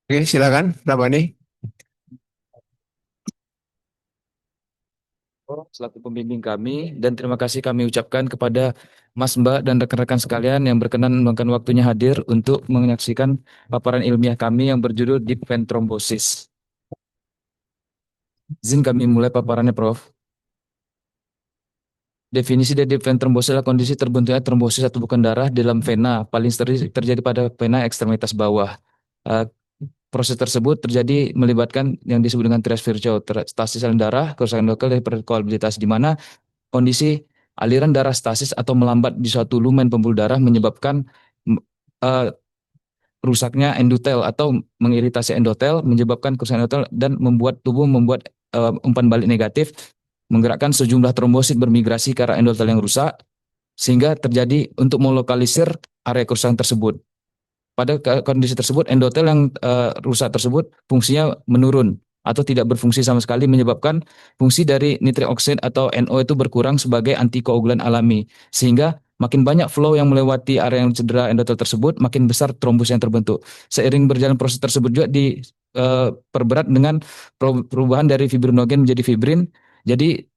Oke, silakan, Rabani. Selaku pembimbing kami dan terima kasih kami ucapkan kepada Mas Mbak dan rekan-rekan sekalian yang berkenan meluangkan waktunya hadir untuk menyaksikan paparan ilmiah kami yang berjudul Deep Vein Thrombosis. Izin kami mulai paparannya, Prof. Definisi dari deep vein thrombosis adalah kondisi terbentuknya trombosis atau bukan darah di dalam vena, paling sering terjadi pada vena ekstremitas bawah. Eh, Proses tersebut terjadi melibatkan yang disebut dengan trias Virchow, stasis aliran darah, kerusakan lokal dari perkoagulabilitas, di mana kondisi aliran darah stasis atau melambat di suatu lumen pembuluh darah menyebabkan uh, rusaknya endotel atau mengiritasi endotel, menyebabkan kerusakan endotel dan membuat tubuh membuat umpan balik negatif, menggerakkan sejumlah trombosit bermigrasi ke arah endotel yang rusak sehingga terjadi untuk melokalisir area kerusakan tersebut. Pada kondisi tersebut, endotel yang rusak tersebut fungsinya menurun atau tidak berfungsi sama sekali, menyebabkan fungsi dari nitrik oxide atau NO itu berkurang sebagai antikoagulan alami, sehingga makin banyak flow yang melewati area yang cedera endotel tersebut, makin besar trombus yang terbentuk. Seiring berjalan proses tersebut juga diperberat dengan perubahan dari fibrinogen menjadi fibrin. Jadi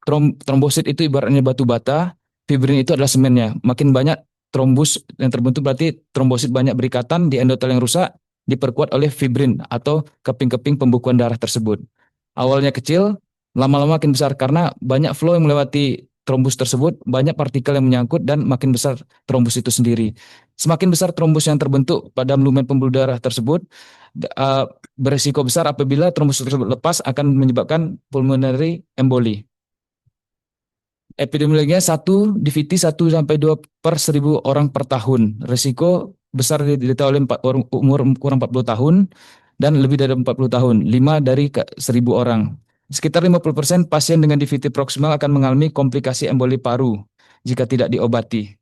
trombosit itu ibaratnya batu bata, fibrin itu adalah semennya. Makin banyak trombus yang terbentuk berarti trombosit banyak berikatan di endotel yang rusak, diperkuat oleh fibrin atau keping-keping pembekuan darah tersebut. Awalnya kecil, lama-lama makin besar karena banyak flow yang melewati trombus tersebut, banyak partikel yang menyangkut dan makin besar trombus itu sendiri. Semakin besar trombus yang terbentuk pada lumen pembuluh darah tersebut, uh, beresiko besar apabila trombus tersebut lepas akan menyebabkan pulmonary emboli. Epidemiologinya 1 DVT 1 sampai 2 per 1.000 orang per tahun. Risiko besar diderita oleh umur kurang 40 tahun dan lebih dari 40 tahun, 5 dari 1.000 orang. Sekitar 50% pasien dengan DVT proksimal akan mengalami komplikasi emboli paru jika tidak diobati.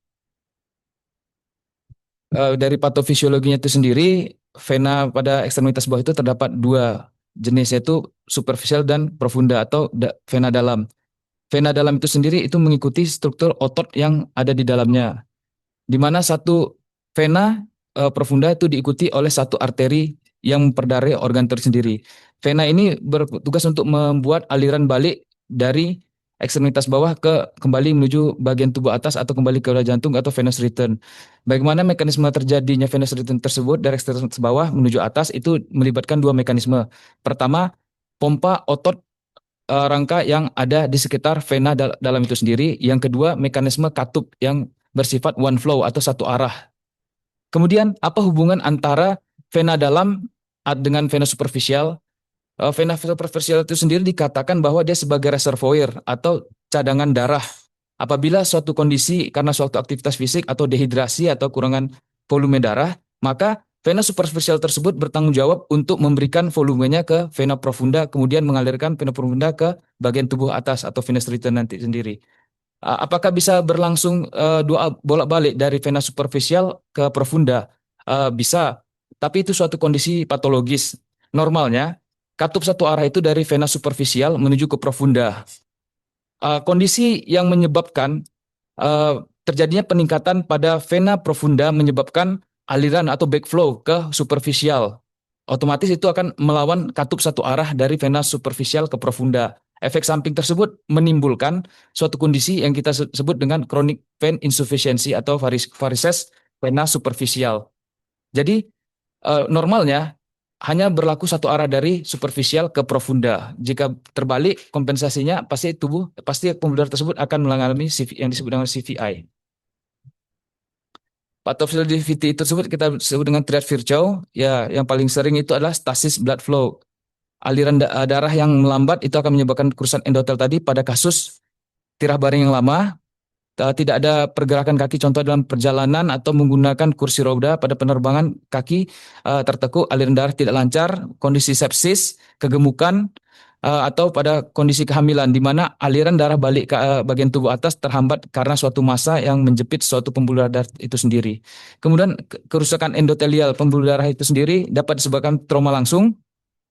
Dari patofisiologinya itu sendiri, vena pada ekstremitas bawah itu terdapat dua jenis, yaitu superficial dan profunda atau vena dalam. Vena dalam itu sendiri itu mengikuti struktur otot yang ada di dalamnya. Di mana satu vena profunda itu diikuti oleh satu arteri yang memperdarai organ tersendiri. Vena ini bertugas untuk membuat aliran balik dari ekstremitas bawah kembali menuju bagian tubuh atas atau kembali ke jantung atau venous return. Bagaimana mekanisme terjadinya venous return tersebut dari ekstremitas bawah menuju atas itu melibatkan dua mekanisme. Pertama, pompa otot rangka yang ada di sekitar vena dalam itu sendiri. Yang kedua, mekanisme katup yang bersifat one flow atau satu arah. Kemudian, apa hubungan antara vena dalam dengan vena superficial? Vena superficial itu sendiri dikatakan bahwa dia sebagai reservoir atau cadangan darah. Apabila suatu kondisi karena suatu aktivitas fisik atau dehidrasi atau kurangan volume darah, maka vena superficial tersebut bertanggung jawab untuk memberikan volumenya ke vena profunda, kemudian mengalirkan vena profunda ke bagian tubuh atas atau venous return nanti sendiri. Apakah bisa berlangsung dua bolak-balik dari vena superficial ke profunda? Bisa, tapi itu suatu kondisi patologis. Normalnya, katup satu arah itu dari vena superficial menuju ke profunda. Kondisi yang menyebabkan terjadinya peningkatan pada vena profunda menyebabkan aliran atau backflow ke superficial. Otomatis itu akan melawan katup satu arah dari vena superficial ke profunda. Efek samping tersebut menimbulkan suatu kondisi yang kita sebut dengan chronic vein insufficiency atau varises vena superficial. Jadi normalnya hanya berlaku satu arah dari superficial ke profunda. Jika terbalik, kompensasinya pasti pembuluh darah tersebut akan mengalami yang disebut dengan CVI. Pathophysiology tersebut kita sebut dengan triad Virchow. Ya, yang paling sering itu adalah stasis blood flow. Aliran darah yang melambat itu akan menyebabkan kerusakan endotel tadi pada kasus tirah baring yang lama, tidak ada pergerakan kaki contoh dalam perjalanan atau menggunakan kursi roda pada penerbangan kaki tertekuk, aliran darah tidak lancar, kondisi sepsis, kegemukan atau pada kondisi kehamilan di mana aliran darah balik ke bagian tubuh atas terhambat karena suatu massa yang menjepit suatu pembuluh darah itu sendiri. Kemudian kerusakan endotelial pembuluh darah itu sendiri dapat disebabkan trauma langsung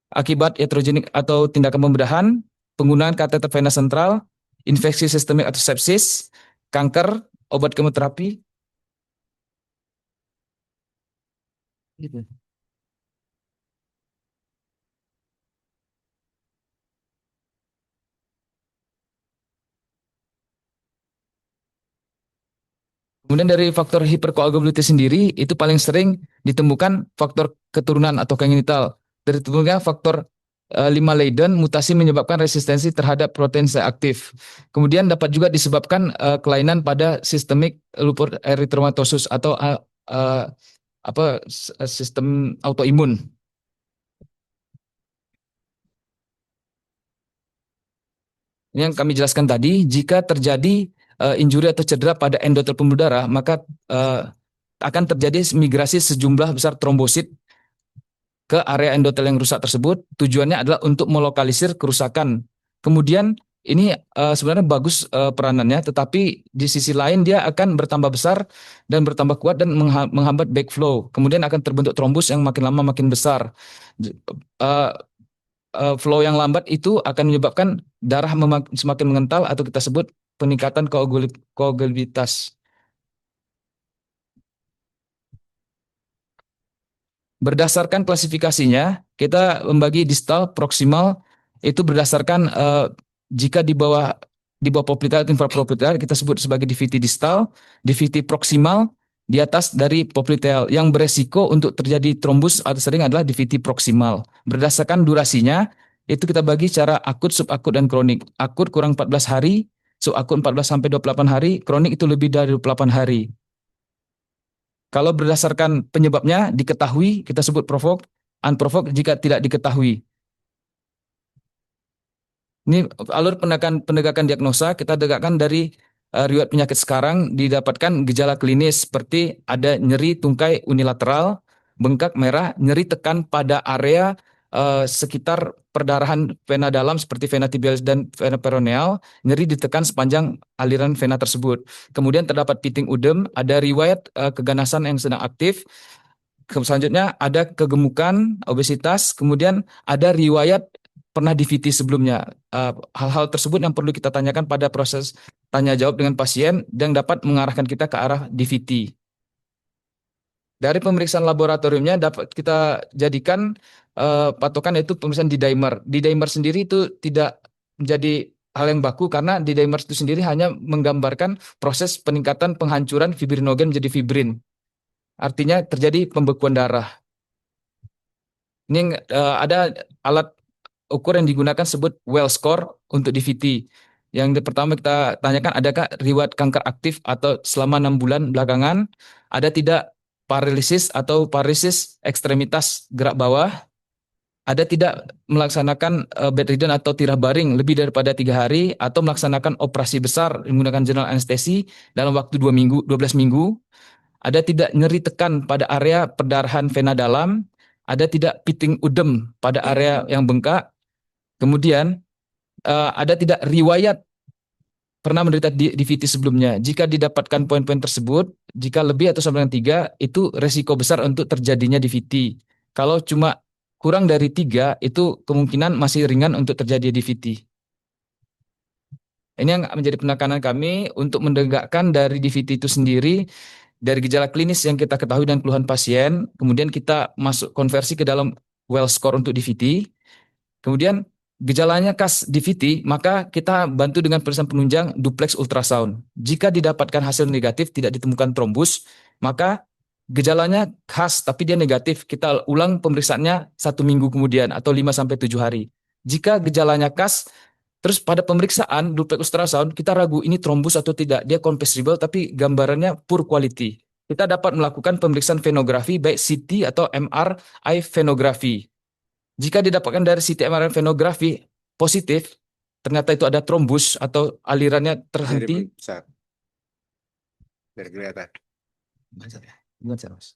akibat iatrogenik atau tindakan pembedahan, penggunaan kateter vena sentral, infeksi sistemik atau sepsis, kanker, obat kemoterapi. Gitu. Kemudian dari faktor hiperkoagulability sendiri itu paling sering ditemukan faktor keturunan atau kongenital. Dari temukan faktor 5 Leiden mutasi menyebabkan resistensi terhadap protein C aktif. Kemudian dapat juga disebabkan kelainan pada sistemik lupus erythematosus atau sistem autoimun. Ini yang kami jelaskan tadi, jika terjadi injury atau cedera pada endotel pembuluh darah, maka akan terjadi migrasi sejumlah besar trombosit ke area endotel yang rusak tersebut. Tujuannya adalah untuk melokalisir kerusakan. Kemudian ini sebenarnya bagus peranannya, tetapi di sisi lain dia akan bertambah besar dan bertambah kuat dan menghambat backflow. Kemudian akan terbentuk trombus yang makin lama makin besar. Uh, Flow yang lambat itu akan menyebabkan darah semakin mengental atau kita sebut peningkatan koagulabilitas. Berdasarkan klasifikasinya, kita membagi distal, proksimal itu berdasarkan jika di bawah popliteal atau infrapopliteal kita sebut sebagai DVT distal, DVT proksimal di atas dari popliteal. Yang beresiko untuk terjadi trombus atau sering adalah DVT proksimal. Berdasarkan durasinya itu kita bagi secara akut, subakut dan kronik. Akut kurang 14 hari, subakut 14 sampai 28 hari, kronik itu lebih dari 28 hari. Kalau berdasarkan penyebabnya diketahui, kita sebut provoked, unprovoked jika tidak diketahui. Ini alur penegakan diagnosa kita tegakkan dari riwayat penyakit sekarang didapatkan gejala klinis seperti ada nyeri tungkai unilateral, bengkak merah, nyeri tekan pada area sekitar perdarahan vena dalam seperti vena tibialis dan vena peroneal, nyeri ditekan sepanjang aliran vena tersebut. Kemudian terdapat piting udem, ada riwayat keganasan yang sedang aktif. Selanjutnya ada kegemukan, obesitas, kemudian ada riwayat pernah DVT sebelumnya. Hal-hal tersebut yang perlu kita tanyakan pada proses tanya jawab dengan pasien yang dapat mengarahkan kita ke arah DVT. Dari pemeriksaan laboratoriumnya dapat kita jadikan patokan yaitu pemeriksaan D-dimer. D-dimer sendiri itu tidak menjadi hal yang baku karena D-dimer itu sendiri hanya menggambarkan proses peningkatan penghancuran fibrinogen menjadi fibrin. Artinya terjadi pembekuan darah. Ini ada alat ukur yang digunakan sebut well score untuk DVT. Yang pertama kita tanyakan adakah riwayat kanker aktif atau selama 6 bulan belakangan, ada tidak paralisis atau paralisis ekstremitas gerak bawah, ada tidak melaksanakan bedridden atau tirah baring lebih daripada 3 hari atau melaksanakan operasi besar menggunakan general anestesi dalam waktu 12 minggu, ada tidak nyeri tekan pada area perdarahan vena dalam, ada tidak piting udem pada area yang bengkak, kemudian ada tidak riwayat pernah menderita DVT sebelumnya. Jika didapatkan poin-poin tersebut, jika lebih atau sama dengan 3, itu resiko besar untuk terjadinya DVT. Kalau cuma kurang dari 3, itu kemungkinan masih ringan untuk terjadi DVT. Ini yang menjadi penekanan kami untuk menegakkan dari DVT itu sendiri, dari gejala klinis yang kita ketahui dan keluhan pasien, kemudian kita masuk konversi ke dalam well score untuk DVT, kemudian gejalanya khas DVT, maka kita bantu dengan pemeriksaan penunjang duplex ultrasound. Jika didapatkan hasil negatif, tidak ditemukan trombus, maka gejalanya khas tapi dia negatif. Kita ulang pemeriksaannya 1 minggu kemudian atau 5-7 hari. Jika gejalanya khas, terus pada pemeriksaan duplex ultrasound, kita ragu ini trombus atau tidak. Dia compressible tapi gambarannya poor quality. Kita dapat melakukan pemeriksaan venografi baik CT atau MRI venografi. Jika didapatkan dari CT MRI venografi positif, ternyata itu ada trombus atau alirannya terhenti. Besar. Biar kelihatan. Gimana, Mas?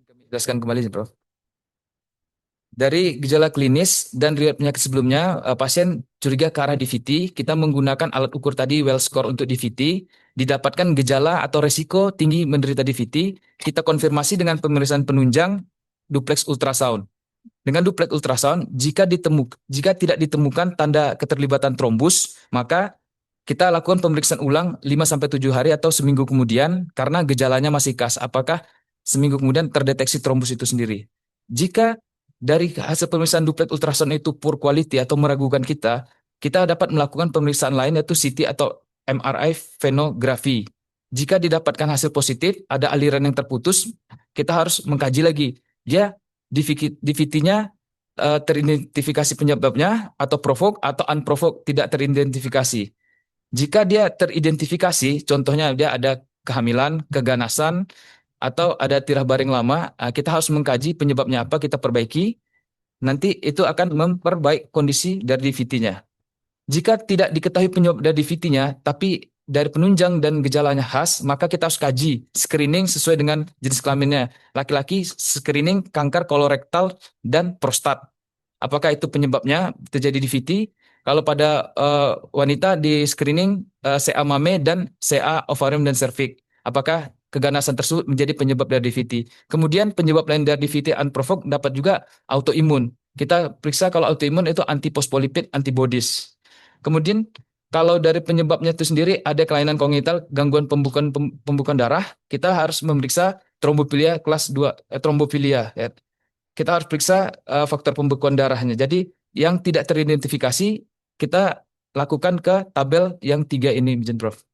Kami jelaskan kembali, Prof. Dari gejala klinis dan riwayat penyakit sebelumnya, pasien curiga ke arah DVT, kita menggunakan alat ukur tadi well score untuk DVT, didapatkan gejala atau resiko tinggi menderita DVT, kita konfirmasi dengan pemeriksaan penunjang duplex ultrasound. Dengan duplex ultrasound, jika tidak ditemukan tanda keterlibatan trombus, maka kita lakukan pemeriksaan ulang 5 sampai 7 hari atau seminggu kemudian karena gejalanya masih khas. Apakah seminggu kemudian terdeteksi trombus itu sendiri? Jika dari hasil pemeriksaan duplex ultrasound itu poor quality atau meragukan kita dapat melakukan pemeriksaan lain yaitu CT atau MRI venografi. Jika didapatkan hasil positif, ada aliran yang terputus, kita harus mengkaji lagi. Dia DVT-nya teridentifikasi penyebabnya atau provok atau unprovoked tidak teridentifikasi. Jika dia teridentifikasi, contohnya dia ada kehamilan, keganasan, atau ada tirah baring lama, kita harus mengkaji penyebabnya apa, kita perbaiki. Nanti itu akan memperbaiki kondisi dari DVT-nya. Jika tidak diketahui penyebab dari DVT-nya, tapi dari penunjang dan gejalanya khas, maka kita harus kaji screening sesuai dengan jenis kelaminnya. Laki-laki screening kanker kolorektal dan prostat. Apakah itu penyebabnya terjadi DVT? Kalau pada wanita di screening CA mame dan CA ovarium dan cervix. Apakah keganasan tersebut menjadi penyebab dari DVT? Kemudian penyebab lain dari DVT unprovoked dapat juga autoimun. Kita periksa kalau autoimun itu antiphospholipid antibodies. Kemudian kalau dari penyebabnya itu sendiri ada kelainan kongenital, gangguan pembukaan darah, kita harus memeriksa trombofilia kelas 2, trombofilia ya. Kita harus periksa faktor pembekuan darahnya. Jadi yang tidak teridentifikasi kita lakukan ke tabel yang 3 ini, Prof.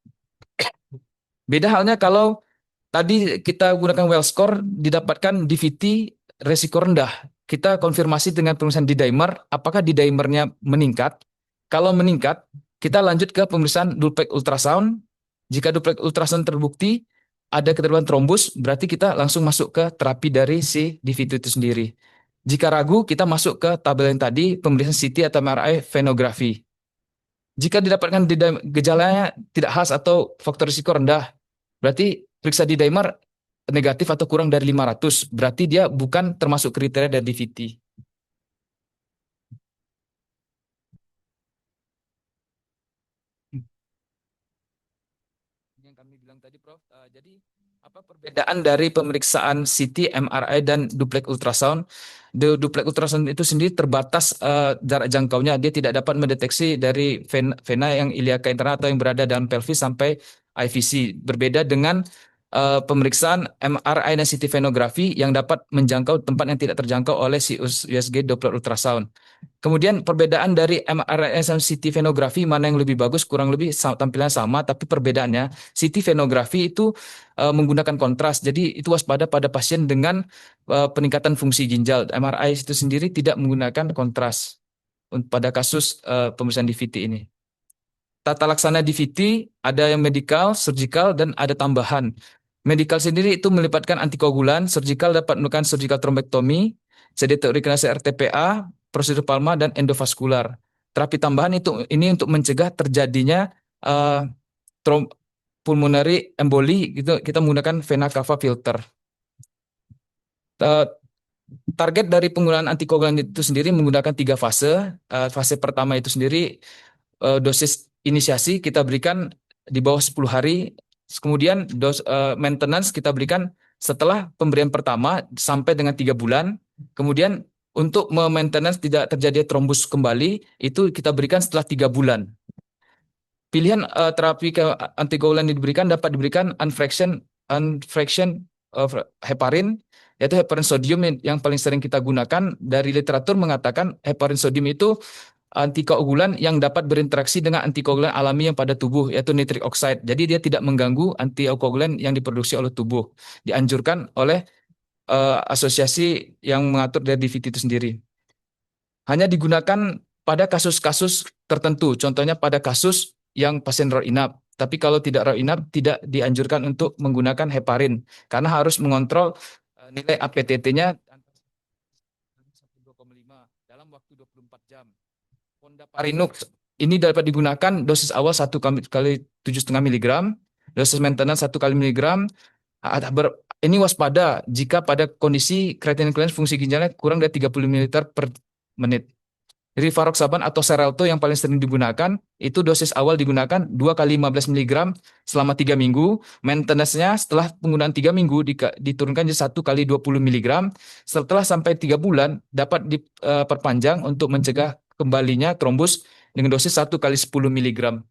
Beda halnya kalau tadi kita gunakan well score didapatkan DVT resiko rendah. Kita konfirmasi dengan pemeriksaan D-dimer, apakah D-dimernya meningkat. Kalau meningkat, kita lanjut ke pemeriksaan duplex ultrasound. Jika duplex ultrasound terbukti ada keterlibatan trombus, berarti kita langsung masuk ke terapi dari si DVT itu sendiri. Jika ragu, kita masuk ke tabel yang tadi, pemeriksaan CT atau MRI venografi. Jika didapatkan gejalanya tidak khas atau faktor risiko rendah, berarti periksa D-dimer negatif atau kurang dari 500, berarti dia bukan termasuk kriteria dari DVT. Yang kami bilang tadi, Prof. Jadi apa perbedaan dari pemeriksaan CT, MRI, dan duplex ultrasound? Duplex ultrasound itu sendiri terbatas jarak jangkaunya. Dia tidak dapat mendeteksi dari vena yang iliaka internal atau yang berada dalam pelvis sampai IVC. Berbeda dengan pemeriksaan MRI dan CT venografi yang dapat menjangkau tempat yang tidak terjangkau oleh si USG Doppler ultrasound. Kemudian perbedaan dari MRI dan CT venografi mana yang lebih bagus, kurang lebih tampilan sama, tapi perbedaannya CT venografi itu menggunakan kontras, jadi itu waspada pada pasien dengan peningkatan fungsi ginjal. MRI itu sendiri tidak menggunakan kontras pada kasus pemeriksaan DVT ini. Tata laksana DVT ada yang medikal, surgical, dan ada tambahan. Medikal sendiri itu melibatkan antikoagulan, surgical dapat melakukan surgical thrombectomy, sedative regenerasi RTPA, prosedur palma, dan endovaskular. Terapi tambahan ini untuk mencegah terjadinya pulmonary emboli, gitu, kita menggunakan vena cava filter. Target dari penggunaan antikoagulan itu sendiri menggunakan 3 fase. Fase pertama itu sendiri dosis inisiasi kita berikan di bawah 10 hari. Kemudian maintenance kita berikan setelah pemberian pertama sampai dengan 3 bulan. Kemudian untuk maintenance tidak terjadi trombus kembali, itu kita berikan setelah 3 bulan. Pilihan terapi antikoagulan yang diberikan dapat diberikan unfraction of heparin, yaitu heparin sodium yang paling sering kita gunakan. Dari literatur mengatakan heparin sodium itu antikoagulan yang dapat berinteraksi dengan antikoagulan alami yang pada tubuh, yaitu nitric oxide. Jadi dia tidak mengganggu antikoagulan yang diproduksi oleh tubuh. Dianjurkan oleh asosiasi yang mengatur dari DVT itu sendiri. Hanya digunakan pada kasus-kasus tertentu, contohnya pada kasus yang pasien rawat inap. Tapi kalau tidak rawat inap, tidak dianjurkan untuk menggunakan heparin, karena harus mengontrol nilai APTT-nya 2,5 dalam waktu 24 jam. Fondaparinux ini dapat digunakan dosis awal 1 kali 7,5 mg, dosis maintenance 1 kali miligram. Ini waspada jika pada kondisi creatinine clearance fungsi ginjalnya kurang dari 30 ml per menit. Rivaroxaban atau Xarelto yang paling sering digunakan, itu dosis awal digunakan 2 kali 15 mg selama 3 minggu. Maintenance-nya setelah penggunaan 3 minggu diturunkan jadi 1 kali 20 mg. Setelah sampai 3 bulan dapat diperpanjang untuk mencegah kembalinya trombus dengan dosis 1 kali 10 mg.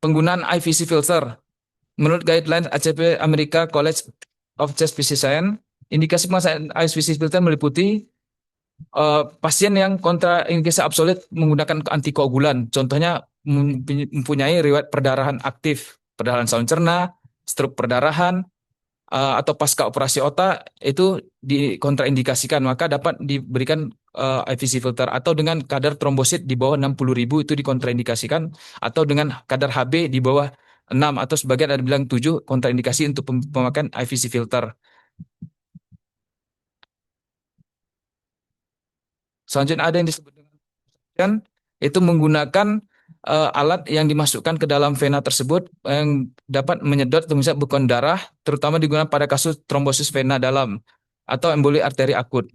penggunaan IVC filter. Menurut guidelines ACP America College of Chest Physicians, indikasi pemasangan IVC filter meliputi pasien yang kontraindikasi absolut menggunakan antikoagulan. Contohnya mempunyai riwayat perdarahan aktif, perdarahan saluran cerna, stroke perdarahan, atau pasca operasi otak itu dikontraindikasikan, maka dapat diberikan IVC filter, atau dengan kadar trombosit di bawah 60.000 itu dikontraindikasikan, atau dengan kadar HB di bawah 6 atau sebagian ada bilang 7 kontraindikasi untuk pemakaian IVC filter. Selanjutnya ada yang disebut dengan itu menggunakan alat yang dimasukkan ke dalam vena tersebut yang dapat menyedot atau bisa bekuan darah, terutama digunakan pada kasus trombosis vena dalam atau emboli arteri akut.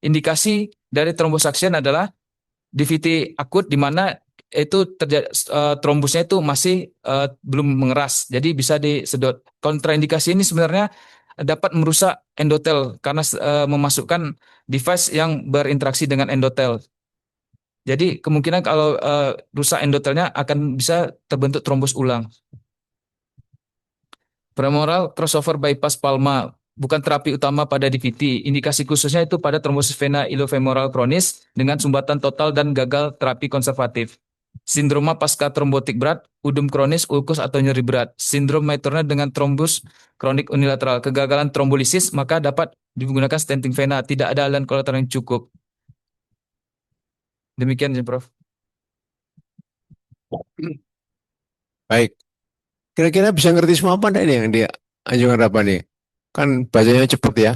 Indikasi dari trombosaksian adalah DVT akut di mana itu terjadi trombusnya itu masih belum mengeras, jadi bisa disedot. Kontraindikasi ini sebenarnya dapat merusak endotel karena memasukkan device yang berinteraksi dengan endotel. Jadi kemungkinan kalau rusak endotelnya akan bisa terbentuk trombos ulang. Femoral crossover bypass palma bukan terapi utama pada DVT. Indikasi khususnya itu pada trombosis vena ilofemoral kronis dengan sumbatan total dan gagal terapi konservatif. Sindroma pasca trombotik berat, udum kronis, ulkus atau nyeri berat. Sindrom mitokondrial dengan trombus kronik unilateral, kegagalan trombolisis, maka dapat digunakan stenting vena. Tidak ada aliran kolateral yang cukup. Demikian, Prof. Baik. Kira-kira bisa ngerti semua apa enggak ini yang dia anjungan apa nih? Kan bacanya cepet ya.